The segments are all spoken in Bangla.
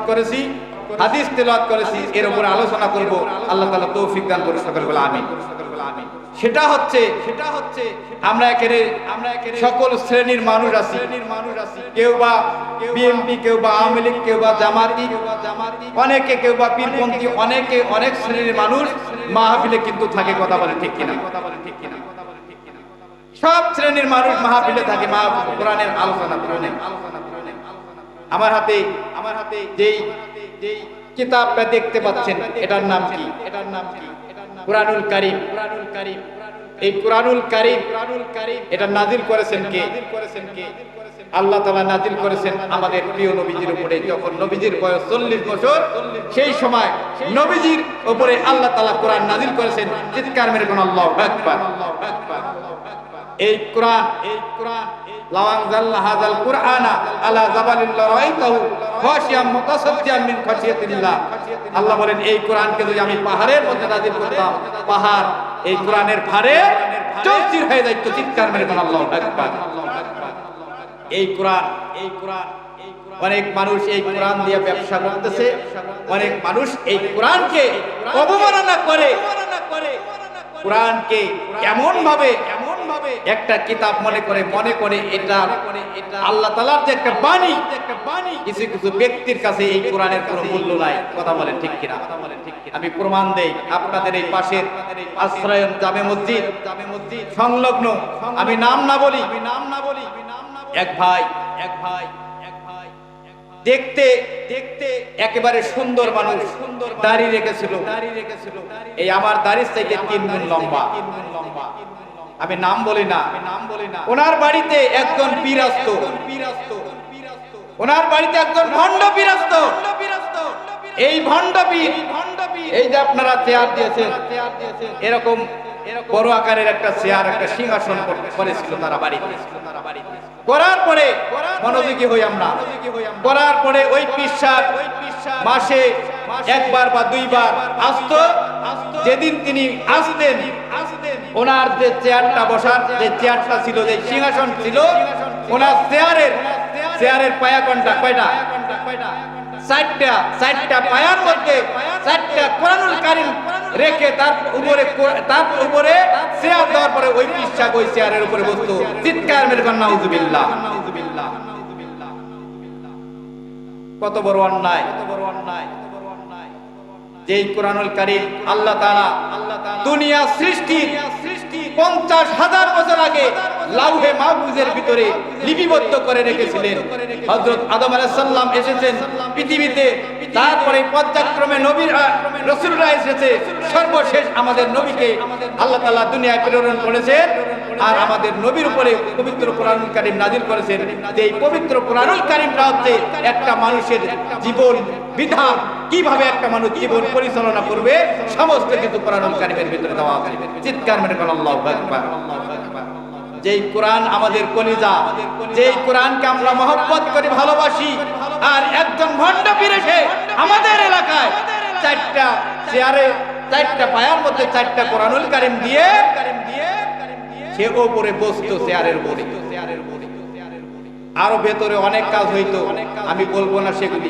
করেছি, হাদিস তেলাওয়াত করেছি, এর উপর আলোচনা করব। আল্লাহ তাআলা তৌফিক দান করুন, সকলে বলে আমিন। সেটা হচ্ছে আমরা এখানে সকল শ্রেণীর মানুষ আছি। কেউ বা বিএনপি, কেউ বা আওয়ামী লীগ, কেউ বা জামাতি, অনেকে কেউ বা পীরপন্থী, অনেকে অনেক শ্রেণীর মানুষ মাহফিলে কিন্তু থাকে। কথা বলে ঠিক কিনা? সব শ্রেণীর মানুষ মাহফিলে থাকে, কোরআনের আলোচনা। আমার হাতে যেই কিতাবটা দেখতে পাচ্ছেন, এটার নাম কি? কুরআনুল কারীম। এই কুরআনুল কারীম এটা নাযিল করেছেন কে? আল্লাহ তাআলা নাযিল করেছেন আমাদের প্রিয় নবীজির উপরে। যখন নবীজির বয়স 40 বছর, সেই সময় নবীজির উপরে আল্লাহ তাআলা কোরআন নাযিল করেছেন। চিৎকার মেরে কোন আল্লাহু আকবার। এই কোরআন লাউ আনজালনা হাযাল কুরআনা আলা জাবালিন লারাইতাহু খাশিয়াম মুতাসাদ্দিয়াম মিন খাশিয়াতিল্লাহ। আল্লাহ বলেন, এই কোরআনকে যদি আমি পাহাড়ের মধ্যে নাযিল করতাম, পাহাড় এই কোরআনের ভারে চৌচির হয়ে যাইত। চিৎকার মেরে কোন আল্লাহু আকবার। এই কোরআন অনেক মানুষ এই কোরআন দিয়ে ব্যবসা করতেছে। অনেক মানুষ এই কোরআনকে অবমাননা করে। কোরআনকে এমন ভাবে একটা কিতাব মনে করে এটা আল্লাহ তাআলার যে একটা বাণী। কিছু কিছু ব্যক্তির কাছে এই কোরআনের কোনো মূল্য নাই। কথা বলেন ঠিক কিনা? আমি প্রমাণ দেই। আপনাদের এই পাশের আশ্রয়ন জামে মসজিদ সংলগ্ন, আমি নাম না বলি, এক ভাই দেখতে একেবারে সুন্দর মানুষ, দাড়ি রেখেছিল। এই আমার দাড়ির থেকে 3 গুণ লম্বা। আমি নাম বলি না। ওনার বাড়িতে একজন পীর আসতো। ওনার বাড়িতে একজন ভণ্ড পীর আসতো। এই ভণ্ড পীর, এই যে আপনারা চেয়ার দিয়েছেন, এরকম বড় আকারের একটা চেয়ার, একটা সিংহাসন করেছিল তারা বাড়িতে। করার পরে মনোযোগী হই আমরা। করার পরে ওই পীর সাহেব মাসে একবার বা দুইবার আসতো। যেদিন তিনি আসতেন, ওনার যে চেয়ারটা বসার, যে চেয়ারটা ছিল, যে সিংহাসন ছিল, ওনার চেয়ারের পায়া কোনটা? কয়টা? 4টা পায়ার মধ্যে 4টা কুরআনুল কারীম রেখে তার উপরে চেয়ার দেওয়ার পরে ওই পীর সাহেব ওই চেয়ারের উপরে বসতো। চিৎকার মেরে বলেন নাউযুবিল্লাহ। কত বড় অন্যায়! যেই কুরআনুল কারীম আল্লাহ তাআলা দুনিয়া সৃষ্টি 50,000 বছর আগে লাউহে মাহফুজের ভিতরে লিপিবদ্ধ করে রেখেছিলেন। হযরত আদম আলাইহিস সালাম এসেছেন পৃথিবীতে, তারপরে পর্যায়ক্রমে নবীর রাসূলরা এসেছে। সর্বশেষ আমাদের নবীকে আল্লাহ তাআলা দুনিয়ায় প্রেরণ করেছেন, আর আমাদের নবীর উপরে পবিত্র কুরআনুল কারীম নাযিল করেছেন। এই পবিত্র কুরআনুল কারীমটা হচ্ছে একটা মানুষের জীবন বিধান, কিভাবে একটা মানুষ জীবন পরিচালনা করবে, সমস্ত কিছু কুরআনুল কারীমের ভিতরে দেওয়া আছে। চিৎকার মেরে বলেন আল্লাহু আকবার। যেই কোরআন আমাদের কলিজা, যেই কোরআনকে আমরা মহব্বত করি, ভালোবাসি, আর একজন ভণ্ড পীর এসে আমাদের এলাকায় 4টা চেয়ারে 4টা পায়ার মধ্যে 4টা কুরআনুল কারীম দিয়ে সে উপরে বসতো, চেয়ারের উপরে। আরো ভেতরে অনেক কাজ হইতো, আমি বলবো না সেগুলি।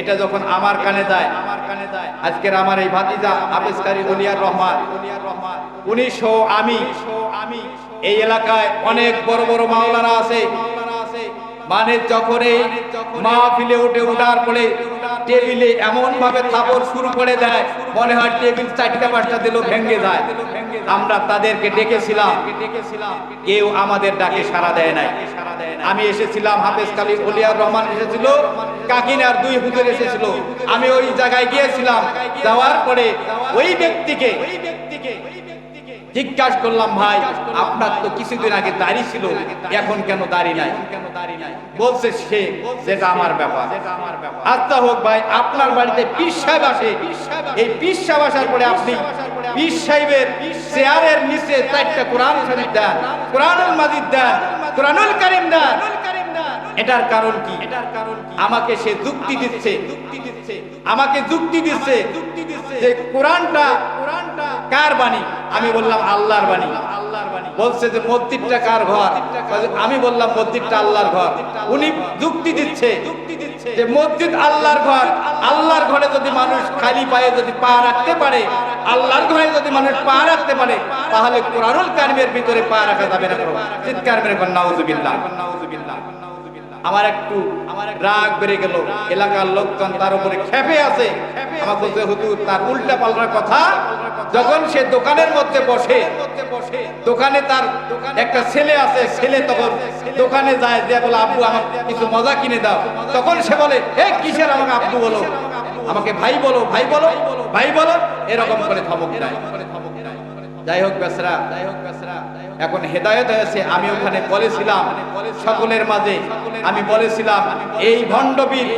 এটা যখন আমার কানে যায়, আজকের আমার এই ভাতিজা হাফেজ কারি ওলিয়ার রহমান, উনি সহ আমি, এই এলাকায় অনেক বড় বড় মাওলানা আছে। মানে যখন এই মাহফিলে ওঠার পরে টেবিলে এমন ভাবে থাপড় শুরু করে দেয়, মনে হয় টেবিল 4টা 5টা দিল ভেঙে যায়। আমরা তাদেরকে ডেকেছিলাম, কেউ আমাদের ডাকে সাড়া দেয় নাই। আমি এসেছিলাম, হাফেজ কারি ওলিয়ার রহমান এসেছিল, কাকিনার 2 হুজুর এসেছিল। আমি ওই জায়গায় গিয়েছিলাম। যাওয়ার পরে ওই ব্যক্তিকে জিজ্ঞাসা করলাম, ভাই আপনার তো কিছুদিন আগে দাড়ি ছিল, এখন কেন দাড়ি নাই? বলছে সে, যেটা আমার ব্যাপার। আচ্ছা হোক ভাই, আপনার বাড়িতে পীর সাহেব আসে, এই পীর সাহেব আসার পরে আপনি পীর সাহেবের চেয়ারের নিচে 4টা কোরআন শরীফ দেন, কোরআনুল মাজিদ দেন, কোরআনুল কারীম দেন, এটার কারণ কি? আমাকে সে যুক্তি দিচ্ছে যে কোরআনটা কার বাণী? আমি বললাম আল্লাহর বাণী। বলছে যে মসজিদটা কার ঘর? আমি বললাম মসজিদটা আল্লাহর ঘর। উনি যুক্তি দিচ্ছে যে মসজিদ আল্লাহর ঘর, আল্লাহর ঘরে যদি মানুষ খালি পায়ে যদি পা রাখতে পারে, আল্লাহর ঘরে যদি মানুষ পা রাখতে পারে, তাহলে কোরআনুল কারিমের ভিতরে পা রাখা যাবে না। চিৎকার মেরে বলেন নাউজুবিল্লাহ। আমার একটু রাগ বেড়ে গেল, এলাকার লোকজন তার উপরে ক্ষেপে আছে। আমার বলতে হুজুর তার উল্টা পাল্টা কথা। যখন সে দোকানের মধ্যে বসে, দোকানে তার একটা ছেলে আছে, ছেলে তখন দোকানে যায়, যে বলে আব্বু আমাকে কিছু মজা কিনে দাও। তখন সে বলে এ কিসের আমাকে আব্বু বলো, আমাকে ভাই বলো, ভাই বলো, ভাই বলো, এরকম করে ধমক দেয়। যাই হোক বেসরা, এখন হেদায়েত হয়েছে। আমি ওখানে বলেছিলাম সকলের মাঝে, আমি বলেছিলাম এই ভণ্ডবীর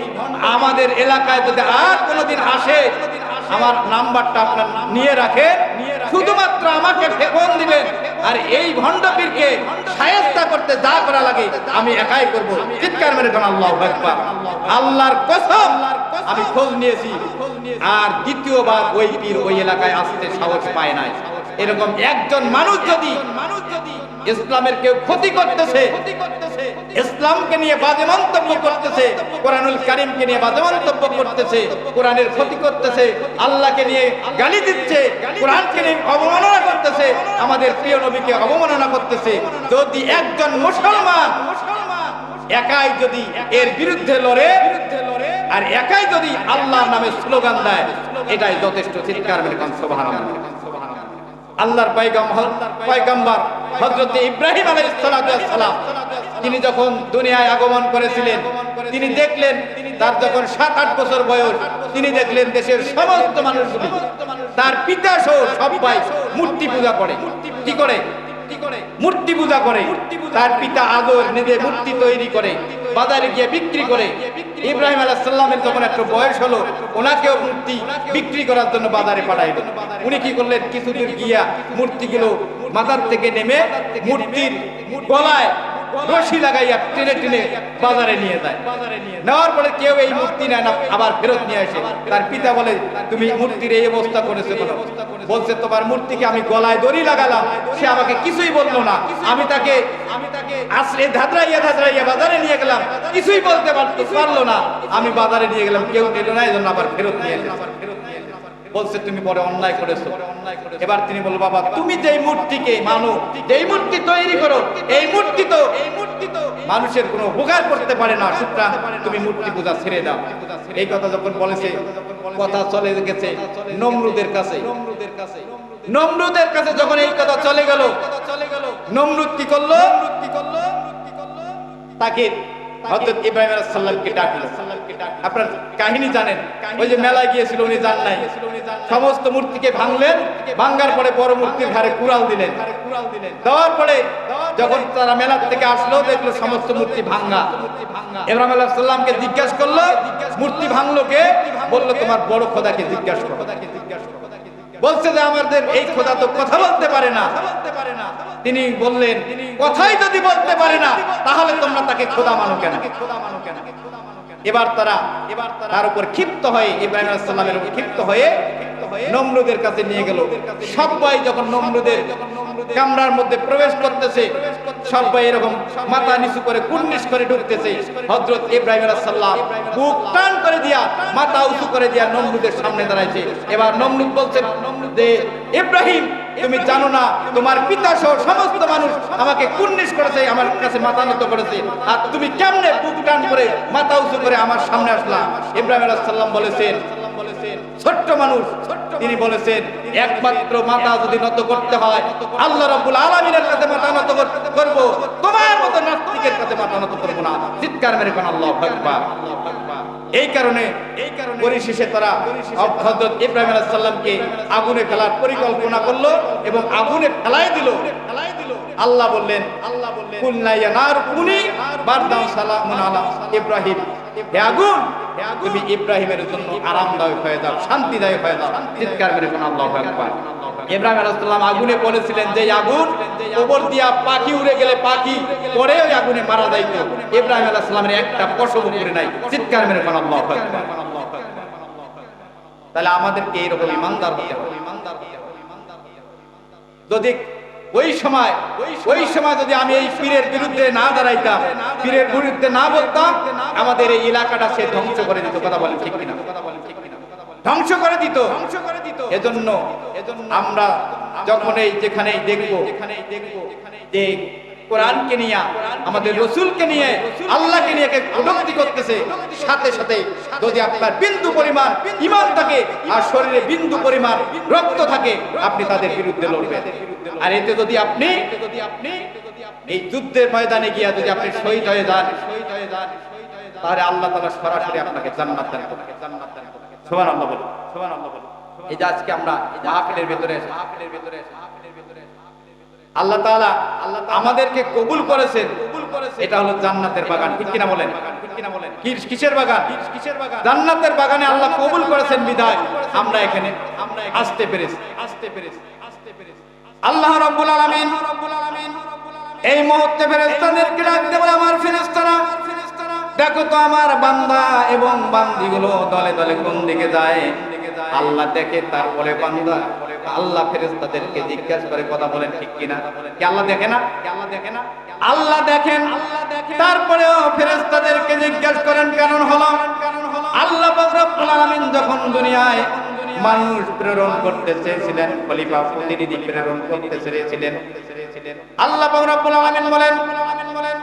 আমাদের এলাকায় যদি আর কোনোদিন আসে, আমার নাম্বারটা আপনার নিয়ে রাখেন, শুধুমাত্র আমাকে ফোন দিবেন, আর এই ভণ্ডবীরকে শায়েস্তা করতে যা করা লাগে আমি একাই করব। চিৎকার মেরে কোন আল্লাহু আকবার। আল্লাহর কসম আমি খোঁজ নিয়েছি, আর দ্বিতীয়বার ওই পীর ওই এলাকায় আসতে সাহস পায় নাই। এরকম একজন মানুষ যদি ইসলামের কেউ ক্ষতি করতেছে, ইসলামকে নিয়ে বাজে মন্তব্য করতেছে, কোরআনুল কারীমকে নিয়ে বাজে মন্তব্য করতেছে, কোরআনের ক্ষতি করতেছে, আল্লাহকে নিয়ে গালি দিচ্ছে, কোরআনকে নিয়ে অবমাননা করতেছে, আমাদের প্রিয় নবীকে অবমাননা করতেছে, যদি একজন মুসলমান একাই যদি এর বিরুদ্ধে লড়ে আর একাই যদি আল্লাহর নামে স্লোগান দেয়, এটাই যথেষ্ট। চিৎকার মেরে কোন সুবহানাল্লাহ। আল্লাহর পয়গম্বর হযরত ইব্রাহিম আলাইহিস সালাম তিনি যখন দুনিয়ায় আগমন করেছিলেন, তিনি দেখলেন তার যখন 7-8 বছর বয়স, তিনি দেখলেন দেশের সমস্ত মানুষগুলি তার পিতা সহ সবাই মূর্তি পূজা করে। কি করে? মূর্তি পূজা করে। তার পিতা আদর নিজে মূর্তি তৈরি করে, বাজারে গিয়ে বিক্রি করে। ইব্রাহিম আলাইহিস সালামের যখন একটু বয়স হলো, ওনাকেও মূর্তি বিক্রি করার জন্য বাজারে পাঠাইলো। উনি কি করলেন? কিছুদূর গিয়া মূর্তিগুলো মাজার থেকে নেমে মূর্তির গলায় রশি লাগাইয়া টেনে টেনে বাজারে নিয়ে যায়। নেওয়ার পরে কেউ এই মূর্তি নেয় না, আবার ফেরত নিয়ে আসে। তার পিতা বলে তুমি মূর্তির এই অবস্থা করেছো কেন? বলছে তোমার মূর্তিকে আমি গলায় দড়ি লাগালাম, সে আমাকে কিছুই বললো না। আমি তাকে আশ্রে ধাদ্রাইয়া বাজারে নিয়ে গেলাম, কিছুই বলতে পারলো না। আমি বাজারে নিয়ে গেলাম, কেউ নিল না, এই জন্য আবার ফেরত নিয়ে এলাম। বলছে তুমি পরে অন্যায় করেছো। এবার তিনি বলল বাবা তুমি যেই মূর্তিকে মানো, যেই মূর্তি তৈরি করো, এই মূর্তি তো মানুষের কোনো উপকার করতে পারে না, সুতরাং তুমি মূর্তি পূজা ছেড়ে দাও। এই কথা যখন বলেছে, কথা চলে গেছে নমরুদের কাছে। নমরুদের কাছে যখন এই কথা চলে গেল, নমরুদ কি করলো? তাকে হযরত ইব্রাহিম আলাইহিস সালামকে ডাকলো। আপনারা কাহিনী জানেন, ওই যে মেলায় গিয়েছিল, উনি জান নাই, সমস্ত মূর্তিকে ভাঙলেন, ভাঙার পরে বড় মূর্তির ঘাড়ে কুড়াল দিলেন। দেওয়ার পরে যখন তারা মেলা থেকে আসলো, দেখলো সমস্ত মূর্তি ভাঙা। ইব্রাহিম আলাইহিস সালামকে জিজ্ঞাসা করলো মূর্তি ভাঙলো কে? বললো তোমার বড় খোদাকে জিজ্ঞাসা করো। বলছে যে আমাদের এই খোদা তো কথা বলতে পারে না। তিনি বললেন কথাই যদি বলতে পারে না, তাহলে তোমরা তাকে খোদা মানো কেন? এবার তার উপর ক্ষিপ্ত হয়ে, ইব্রাহিম আলাইহিস সালামের উপর ক্ষিপ্ত হয়ে নমরুদের কাছে নিয়ে গেল। সবাই যখন নমরুদের কামরার মধ্যে প্রবেশ করতেছে, সবাই এরকম মাথা নিচু করে কুর্নিশ করে ঢুকতেছে। হযরত ইব্রাহিম আলাইহিস সালাম বুক টান করে দিয়া, মাথা উঁচু করে দিয়া নমরুদের সামনে দাঁড়াইছে। এবার নমরুদ বলছে যে ইব্রাহিম তুমি জানো না তোমার পিতা সহ সমস্ত মানুষ আমাকে কুর্নিশ করেছে, আমার কাছে মাথা নত করেছে, আর তুমি কেমনে বুক টান করে মাথা উঁচু করে আমার সামনে আসলা? ইব্রাহিম আলাইহিস সালাম বলেছেন ছোট্ট মানুষ, তিনি বলেছেন একমাত্র মাথা যদি নত করতে হয় আল্লাহ রাব্বুল আলামিনের কাছে মাথা নত করব, তোমার মতো নাস্তিকের কাছে মাথা নত করব না। চিৎকার মেরে কোন আল্লাহু আকবার। এই কারণে পরিশেষে তারা হযরত ইব্রাহিম আলাইহিস সালামকে আগুনে ফেলার পরিকল্পনা করলো এবং আগুনে ফেলাই দিল। আল্লাহ বললেন কুলনা ইয়া নার কুনি বারদান সালামুন আলা ইব্রাহিম, হে আগুন তুমি ইব্রাহিমের জন্য আরামদায়ক হয়ে যাও, শান্তিদায়ক হয়ে যাও। চিৎকার করে কোন আল্লাহু আকবার। ইব্রাহিম আলাইহিস সালাম আগুনে বলেছিলেন যে আগুন উপর দিয়া পাখি উড়ে গেলে পাখি পরে ওই আগুনে মারা যাইত, ইব্রাহিম আলাইহিস সালামের একটা পশম করে নাই। চিৎকার করে কোন আল্লাহু আকবার। তাহলে আমাদেরকে এইরকম ইমানদার হতে হবে। যদি ওই সময় যদি আমি এই পীরের বিরুদ্ধে না দাঁড়াইতাম, পীরের বিরুদ্ধে না বলতাম, আমাদের এই এলাকাটা সে ধ্বংস করে দিত। কথা বলেন ঠিক কিনা? ধ্বংস করে দিত। এজন্য আমরা যখন এই যেখানেই দেখবো যে কোরআনকে নিয়ে, আমাদের রসুলকে নিয়ে, আল্লাহকে নিয়ে কটূক্তি করতেছে, সাথে সাথে যদি আপনার বিন্দু পরিমাণ ঈমান থাকে আর শরীরে বিন্দু পরিমাণ রক্ত থাকে, আপনি তাদের বিরুদ্ধে লড়বেন। আর এতে যদি আপনি এই যুদ্ধের ময়দানে গিয়া যদি আপনি শহীদ হয়ে যান, তাহলে আল্লাহ তাআলা সরাসরি আপনাকে জান্নাত দান করবে। সুবহানাল্লাহ বলুন, সুবহানাল্লাহ বলুন। এই যে আজকে আমরা মাহফিলের ভিতরে আল্লাহ তাআলা আমাদেরকে কবুল করেছেন, এটা হলো জান্নাতের বাগান। ঠিক কিনা বলেন? কিসের বাগান? জান্নাতের বাগানে আল্লাহ কবুল করেছেন বিধায় আমরা এখানে আসতে পেরেছি। আল্লাহ রাব্বুল আলামিন এই মুহূর্তে ফেরেশতাদেরকে ডাকতে বলে, আমার ফেরেশতারা দেখো তো আমার বান্দা এবং বান্দীগুলো দলে দলে কোন দিকে যায়। আল্লাহ দেখে, তারপরে বান্দা আল্লাহ ফেরেশতাদেরকে জিজ্ঞাসা করে, কথা বলেন ঠিক কিনা? কি আল্লাহ দেখে না? আল্লাহ দেখেন, তারপরেও ফেরেশতাদেরকে জিজ্ঞাসা করেন কারণ হলো আল্লাহ পাক রব্বুল আলামিন যখন দুনিয়ায় মানুষ প্রেরণ করতে চেয়েছিলেন, খলিফা প্রতিনিধি প্রেরণ করতে চেয়েছিলেন, আল্লাহ পাক রব্বুল আলামিন বলেন,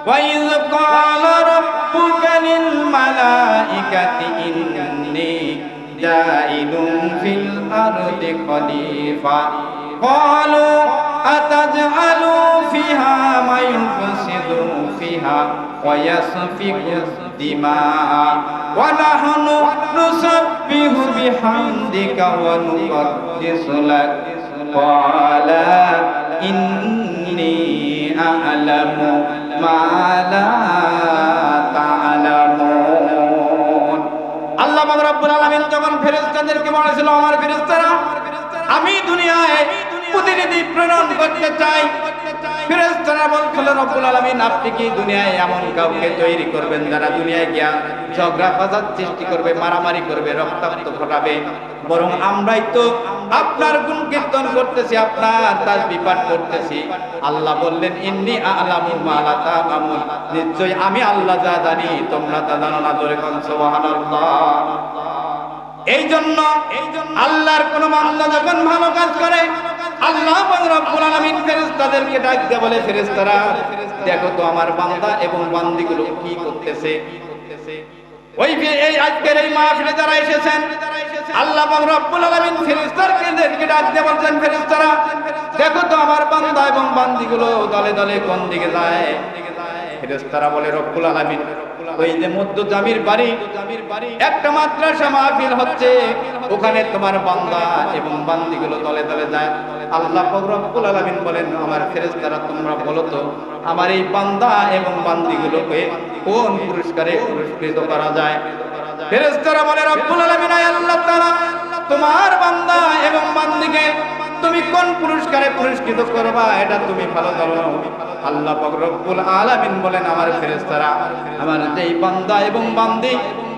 ওয়াইয ক্বালা রাব্বুকা লিল মালাইকাতি ইন্নী জাইলুন ফিল আরদি খলিফা ক্বালু আতাজআলু ফিহা মান ইউফসিদু ফিহা ওয়া ইয়াসফিকু দিমাআ ওয়া নাহনু নুসাব্বিহু বিহামদিকা ওয়া নুকদ্দিসু লাক ক্বালা ইন্নী আ'লামু মা লা তা'লামুন। আল্লাহ পাক রব্বুল আলামিন যখন ফেরেশতাদেরকে বলেছিল, আমার ফেরেশতারা আমি দুনিয়ায় প্রতিনিধি প্রেরণ করতে চাই, ফেরেশতারা বলছিল, রব্বুল আলামিন আপনি কি দুনিয়ায় এমন কাউকে তৈরি করবেন যারা দুনিয়ায় গিয়া ঝগড়া ফাসাদ সৃষ্টি করবে, মারামারি করবে, রক্তাক্ত ঘটাবে? বরং আমরাই তো আপনার গুণ কীর্তন করতেছি, আপনার তাসবিহ পাঠ করতেছি। আল্লাহ বললেন, ইন্নী আ'লামু মা লা তা'লামুন, নিশ্চয়ই আমি আল্লাহ যা জানি তোমরা তা জানো না। জোরে কোন সুবহানাল্লাহ। এই জন্য আল্লাহর কোন বান্দা যখন ভালো কাজ করে, আল্লাহ পাক রব্বুল আলামিন ফেরেশতাদেরকে ডাক দিয়ে বলে, ফেরেশতারা দেখো তো আমার বান্দা এবং বান্দীগুলো কি করতেছে। ওই এই আজকের এই মাহফিলে যারা এসেছেন, আল্লাহ পাক রব্বুল আলামিন ফেরেশতাদেরকে ডাক দিয়ে বলছেন, ফেরেশতারা দেখো তো আমার বান্দা এবং বান্দীগুলো দলে দলে কোন দিকে যায়। ফেরেশতারা বলে, রব্বুল আলামিন ওই যে মধ্য জামির বাড়ি একটা মাদ্রাসা মাহফিল হচ্ছে, ওখানে তোমার বান্দা এবং বান্দীগুলো দলে দলে যায়। আল্লাহ পাক রব্বুল আলামিন বলেন, আমার ফেরেশতারা তোমরা বলো তো আমার এই বান্দা এবং বান্দীগুলোকে কোন পুরস্কারে পুরস্কৃত করা যায়? ফেরেশতারা বলে, রব্বুল আলামিন আল্লাহ তাআলা তোমার বান্দা এবং বান্দীকে তুমি কোন পুরস্কারে পুরস্কৃত করবা এটা তুমি ভালো জানো। আল্লাহ পাক রব্বুল আলামিন বলেন, আমার ফেরেশতারা আমার যেই বান্দা এবং বান্দী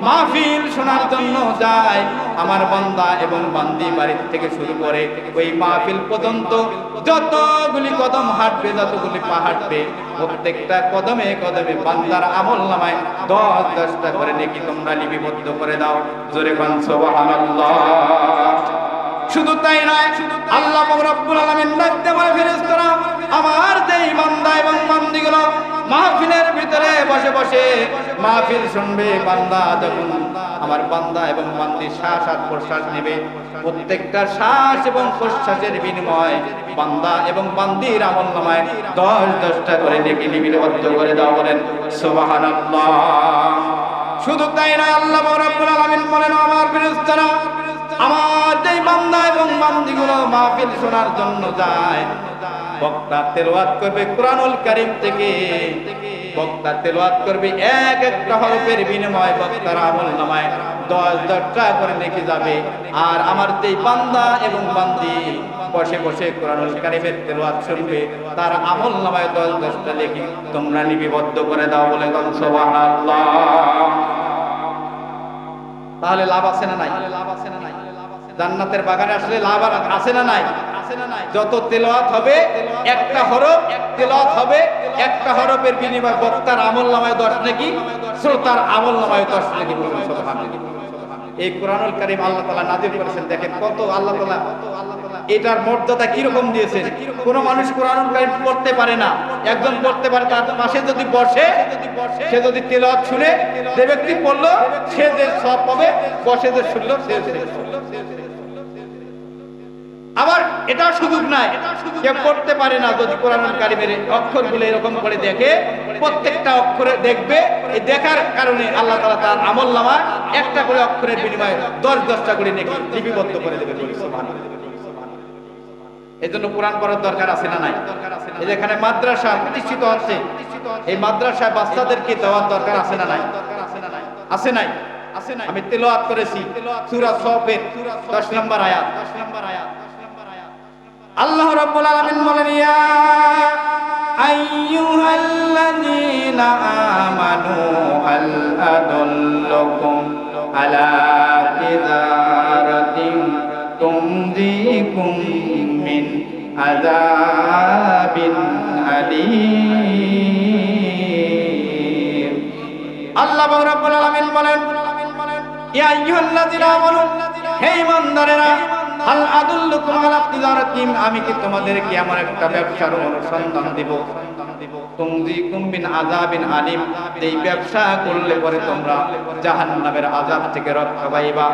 মাহফিল শোনার জন্য যায়, আমার বান্দা এবং বান্দী বাড়ি থেকে শুরু করে ওই মাহফিল পর্যন্ত যতগুলি কদম হাঁটবে, যতগুলি পা হাঁটবে, প্রত্যেকটা কদমে কদমে বান্দার আমলনামায় 10-10টা করে নেকি তোমরা লিপিবদ্ধ করে দাও। জোরে কোন সুবহানাল্লাহ। শুধু তাই নয়, আল্লাহ পাক রব্বুল আলামিন ডাকতে বলে, ফেরেশতারা আমার যেই বান্দা এবং বান্দীগুলো মাহফিলের ভিতরে বসে বসে মাহফিল শুনবে, বান্দা যখন আমার বান্দা এবং বান্দী শ্বাস আর প্রশ্বাস নেবে, প্রত্যেকটা শ্বাস এবং প্রশ্বাসের বিনিময়ে বান্দা এবং বান্দীর আমলনামায় 10-10টা করে নেকি লিপিবদ্ধ করে দাও। বলেন সুবহানাল্লাহ। শুধু তাই নয়, আল্লাহ রাব্বুল আলামিন বলেন, আমার ফেরেশতারা আমার যেই বান্দা এবং বান্দীগুলো মাহফিল শোনার জন্য যায়, বক্তা তেলাওয়াত করবে কুরআনুল কারীম থেকে, বক্তা তেলাওয়াত করবে এক একটা হরফের বিনিময়ে বক্তার আমলনামায় 10-10টা করে নেকি যাবে। আর আমার যেই বান্দা এবং বান্দী বসে বসে কুরআনুল কারীমের তেলাওয়াত শুনবে, তার আমলনামায় 10-10টা নেকি তোমরা লিপিবদ্ধ করে দাও। বলে সুবহানাল্লাহ। তাহলে লাভ আছে না নাই? জান্নাতের বাগানে আসলে লাভ আছে না নাই? যত তেলাওয়াত হবে একটা হরফ তেলাওয়াত হবে, একটা হরফের বিনিময়ে বক্তার আমলনামায় 10 নেকি, শ্রোতার আমলনামায় 10 নেকি। সুবহানাল্লাহ। এই কোরআনুল কারীম আল্লাহ তাআলা নাযিল করেছেন, দেখেন কত আল্লাহ তাআলা এটার মর্যাদা কি রকম দিয়েছেন। কোন মানুষ কোরআনুল কারীম পড়তে পারে না, একজন পড়তে পারে, তার পাশে যদি বসে, সে যদি তেলাওয়াত শুনে, যে ব্যক্তি পড়লো সে যে সওয়াব পাবে, বসে যে শুনলো সে। আবার এটা সুযোগ নাই, কে পড়তে পারে না, যদি কোরআনুল কারীমের অক্ষরগুলো এরকম করে দেখে, প্রত্যেকটা অক্ষরে দেখবে, এই দেখার কারণে আল্লাহ তাআলা তার আমলনামায় একটা করে অক্ষরের বিনিময়ে 10-10টা করে নেকি লিপিবদ্ধ করে দেবে। সুবহানাল্লাহ। এজন্য কোরআন পড়ার দরকার আছে না নাই? এই যেখানে মাদ্রাসা প্রতিষ্ঠিত হচ্ছে, এই মাদ্রাসায় বাচ্চাদেরকে দেওয়ার দরকার আছে না নাই? আছে নাই? আমি তেলাওয়াত করেছি সূরা সফের 10 নম্বর আয়াত। আল্লাহ রাব্বুল আলামিন বলেন, ইয়া আইয়ুহাল্লাযীনা আমানু হাল আদুল্লুকুম আলা তিজারাতিন তুমদিকুম মিন আযাবিন আলীম। আল্লাহ রাব্বুল আলামিন বলেন, ইয়া আইয়ুহাল্লাযীনা আমানু, হে ঈমানদারেরা, হাল আদুল্লুকুম আলা তিজারাতিন, আমি কি তোমাদেরকে এমন একটা ব্যবসার অনুসন্ধান দিব, তুমদিকুম মিন আযাবিন আলীম, এই ব্যবসা করলে পরে তোমরা জাহান্নামের আযাব থেকে রক্ষা পাইবা।